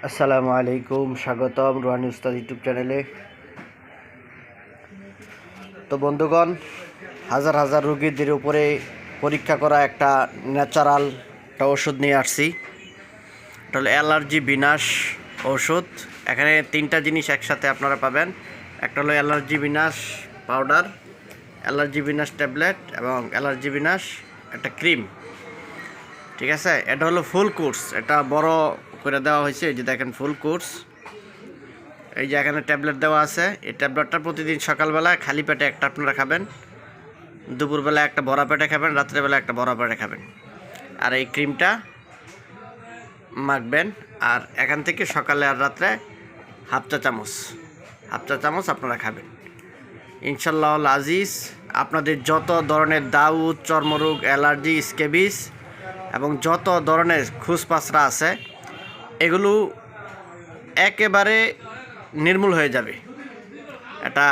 আসসালামু আলাইকুম, স্বাগতম রুহানি উস্তাদ ইউটিউব চ্যানেলে। তো বন্ধুগণ, হাজার হাজার রোগীদের উপরে পরীক্ষা করা একটা ন্যাচারাল একটা ওষুধ নিয়ে আসছি। এটা হলো অ্যালার্জি বিনাশ ওষুধ। এখানে তিনটা জিনিস একসাথে আপনারা পাবেন। একটা হলো অ্যালার্জি বিনাশ পাউডার, অ্যালার্জি বিনাশ ট্যাবলেট এবং অ্যালার্জি বিনাশ একটা ক্রিম। ঠিক আছে, এটা হলো ফুল কোর্স, এটা বড় করে দেওয়া হয়েছে। এই যে দেখেন ফুল কোর্স, এই যে এখানে ট্যাবলেট দেওয়া আছে। এই ট্যাবলেটটা প্রতিদিন সকালবেলা খালি পেটে একটা আপনারা খাবেন, দুপুরবেলা একটা ভরা পেটে খাবেন, রাত্রেবেলা একটা ভরা পেটে খাবেন। আর এই ক্রিমটা মাখবেন। আর এখান থেকে সকালে আর রাত্রে হাফ চা চামচ আপনারা খাবেন। ইনশাল্লাহ আজিজ, আপনাদের যত ধরনের দাউদ, চর্মরোগ, অ্যালার্জি, স্কেবিস এবং যত ধরনের খুসপাসরা আছে এগুলো একেবারে নির্মূল হয়ে যাবে। এটা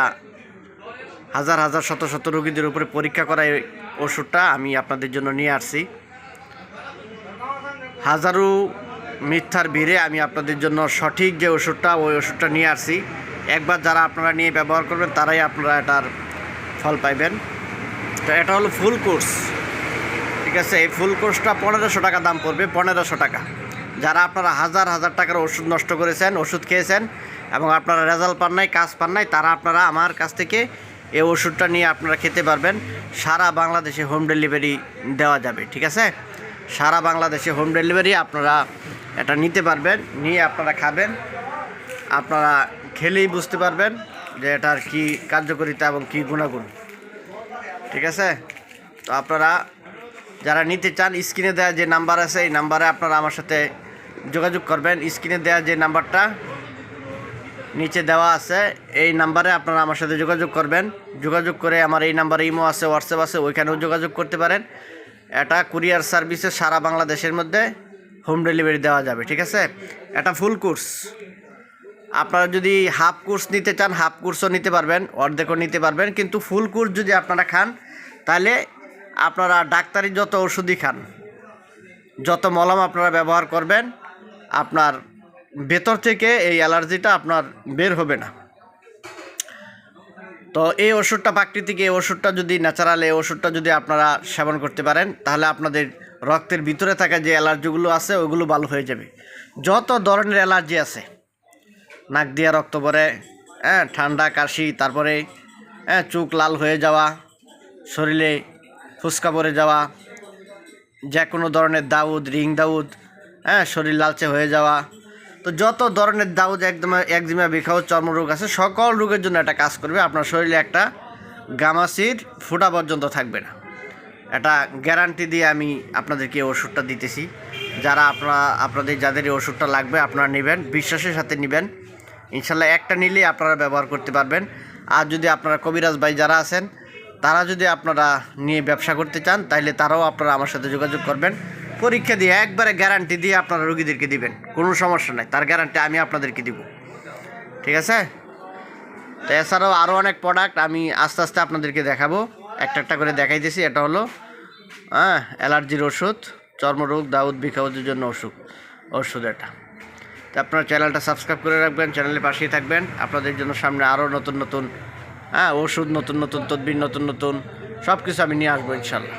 হাজার হাজার শত শত রোগীদের উপরে পরীক্ষা করা এই ওষুধটা আমি আপনাদের জন্য নিয়ে আসছি। হাজারো মিথ্যার ভিড়ে আমি আপনাদের জন্য সঠিক যে ওষুধটা, ওই ওষুধটা নিয়ে আসছি। একবার যারা আপনারা নিয়ে ব্যবহার করবেন তারাই আপনারা এটার ফল পাইবেন। তো এটা হলো ফুল কোর্স। ঠিক আছে, এই ফুল কোর্সটা 1500 টাকা দাম পড়বে, 1500 টাকা। যারা আপনারা হাজার হাজার টাকার ওষুধ নষ্ট করেছেন, ওষুধ খেয়েছেন এবং আপনারা রেজাল্ট পান নাই, কাজ পান নাই, তারা আপনারা আমার কাছ থেকে এই ওষুধটা নিয়ে আপনারা খেতে পারবেন। সারা বাংলাদেশে হোম ডেলিভারি দেওয়া যাবে। ঠিক আছে, সারা বাংলাদেশে হোম ডেলিভারি আপনারা এটা নিতে পারবেন, নিয়ে আপনারা খাবেন। আপনারা খেলেই বুঝতে পারবেন যে এটার কী কার্যকারিতা এবং কী গুণাগুণ। ঠিক আছে, তো আপনারা যারা নিতে চান, স্ক্রিনে দেওয়া যে নাম্বার আছে এই নাম্বারে আপনারা আমার সাথে যোগাযোগ করবেন। স্ক্রিনে দেওয়া যে নাম্বারটা নিচে দেওয়া আছে এই নাম্বারে আপনারা আমার সাথে যোগাযোগ করবেন। যোগাযোগ করে আমার এই নাম্বারে ইমো আছে, হোয়াটসঅ্যাপ আছে, ওইখানেও যোগাযোগ করতে পারেন। এটা কুরিয়ার সার্ভিসে সারা বাংলাদেশের মধ্যে হোম ডেলিভারি দেওয়া যাবে। ঠিক আছে, এটা ফুল কোর্স। আপনারা যদি হাফ কোর্স নিতে চান, হাফ কোর্সও নিতে পারবেন, অর্ধেকও নিতে পারবেন। কিন্তু ফুল কোর্স যদি আপনারা খান তাহলে আপনারা ডাক্তারি যত ওষুধই খান, যত মলম আপনারা ব্যবহার করবেন, আপনার ভেতর থেকে এই অ্যালার্জিটা আপনার বের হবে না। তো এই ওষুধটা প্রাকৃতিক, এই ওষুধটা যদি ন্যাচারাল, এই ওষুধটা যদি আপনারা সেবন করতে পারেন তাহলে আপনাদের রক্তের ভিতরে থাকা যে অ্যালার্জিগুলো আছে ওইগুলো ভালো হয়ে যাবে। যত ধরনের অ্যালার্জি আছে, নাক দিয়ে রক্ত পড়ে, ঠান্ডা, কাশি, তারপরে চোখ লাল হয়ে যাওয়া, শরীরে ফুসকা পড়ে যাওয়া, যে কোনো ধরনের দাউদ, রিং দাউদ, শরীর লালচে হয়ে যাওয়া, তো যত ধরনের দাউদ, একজিমা, বিখাও, চর্মরোগ আছে, সকল রোগের জন্য এটা কাজ করবে। আপনার শরীরে একটা গামাসির ফোঁটা পর্যন্ত থাকবে না। এটা গ্যারান্টি দিয়ে আমি আপনাদেরকে এই ওষুধটা দিতেছি। যারা আপনাদের যাদের এই ওষুধটা লাগবে আপনারা নেবেন, বিশ্বাসের সাথে নেবেন। ইনশাল্লাহ একটা নিলেই আপনারা ব্যবহার করতে পারবেন। আর যদি আপনারা কবিরাজ ভাই যারা আছেন তারা যদি আপনারা নিয়ে ব্যবসা করতে চান তাহলে তারাও আপনারা আমার সাথে যোগাযোগ করবেন। পরীক্ষা দিয়ে একবারে গ্যারান্টি দিয়ে আপনারা রোগীদেরকে দিবেন, কোনো সমস্যা নাই, তার গ্যারান্টি আমি আপনাদেরকে দিব। ঠিক আছে, তো এছাড়াও আরও অনেক প্রোডাক্ট আমি আস্তে আস্তে আপনাদেরকে দেখাবো, একটা একটা করে দেখাইতেছি। এটা হলো অ্যালার্জির ওষুধ, চর্মরোগ, দাউদ, বিখাউদের জন্য ওষুধ এটা। তো আপনারা চ্যানেলটা সাবস্ক্রাইব করে রাখবেন, চ্যানেলের পাশেই থাকবেন। আপনাদের জন্য সামনে আরও নতুন নতুন ওষুধ, নতুন নতুন তদবির, নতুন নতুন সব কিছু আমি নিয়ে আসবো ইনশাল্লাহ।